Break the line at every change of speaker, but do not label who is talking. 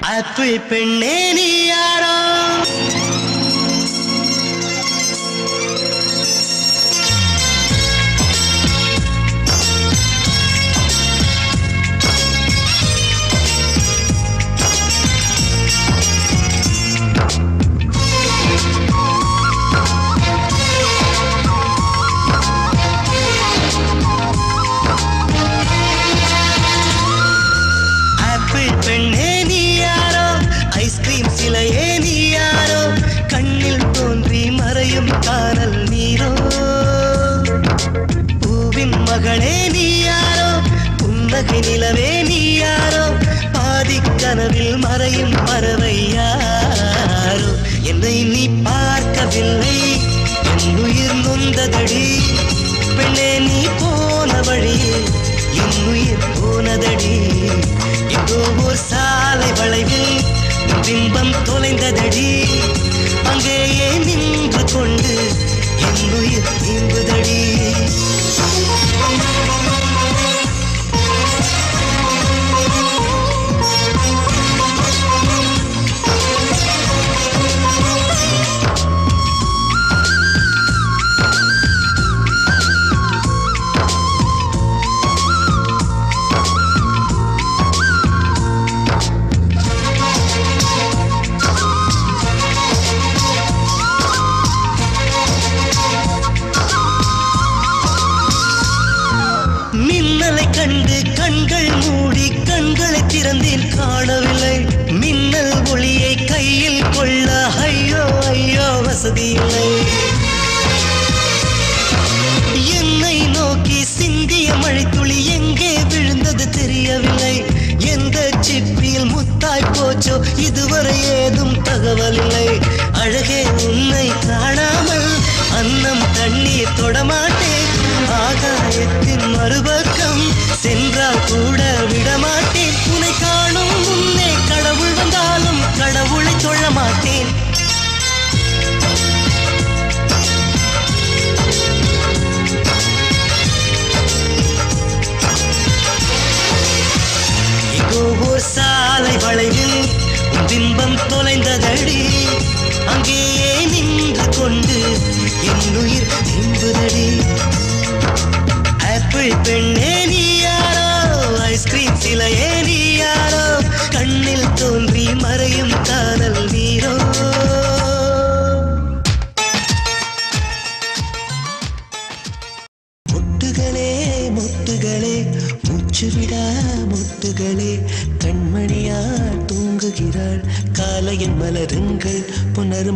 apple பெண்ணே நீ யாரோ ஆப்பிள் பெண்ணே நீ யாரோ ஐஸ்கிரீம் சிலையே நீ யாரோ கண்ணில் தோன்றி மறையும் காணல் நீரோ பூவின் மகளே நீ யாரோ புன்னகை நிலவே நீ யாரோ பாதி கனவில் மறையும் பறவை யாரோ என்னை நீ பார்க்கவில்லை என் உயிர் நொந்ததடி பெண்ணே நீ போன வழியில் என் உயிர் போனதடி எங்கோ ஓர் சாலை வளைவில் பிம்பம் தொலைந்ததடி அங்கேயே நின்று கொண்டு என் உயிர் தீம்புதடி கண்டு கண்கள் மூடி கண்களை திறந்தேன் காணவில்லை மின்னல் ஒளியை கையில் கொள்ள ஐயோ ஐயோ வசதி இல்லை என்னை நோக்கி சிந்திய மழைத்துளி எங்கே விழுந்தது தெரியவில்லை எந்த சிப்பியில் முத்தாய் போச்சோ இதுவரை ஏதும் தகவல் இல்லை அழகே உன்னை காணாமல் அன்னம் தண்ணீர் தொடமாட்டேன் ஆகாயத்தின் மறுபக்கம் சென்றால் கூட விடமாட்டேன் உன்னை காணும் முன்னே கடவுள் வந்தாலும் கடவுளை தொழ மாட்டேன் எங்கோ ஓர் சாலை வளைவில் பிம்பம் தொலைந்ததடி அங்கேயே நின்று கொண்டு என் உயிர் திம்புதடி ஆப்பிள் பெண்ணே நீ யாரோ ஐஸ்கிரீம் சிலையே நீ யாரோ கண்ணில் தோன்றி மறையும் காதல் நீரோ முட்டுகளே முட்டுகளே மூச்சுவிடா முட்டுகளே கண்மணியார் தூங்குகிறாள் காலையின் மலருங்கள் புனரும்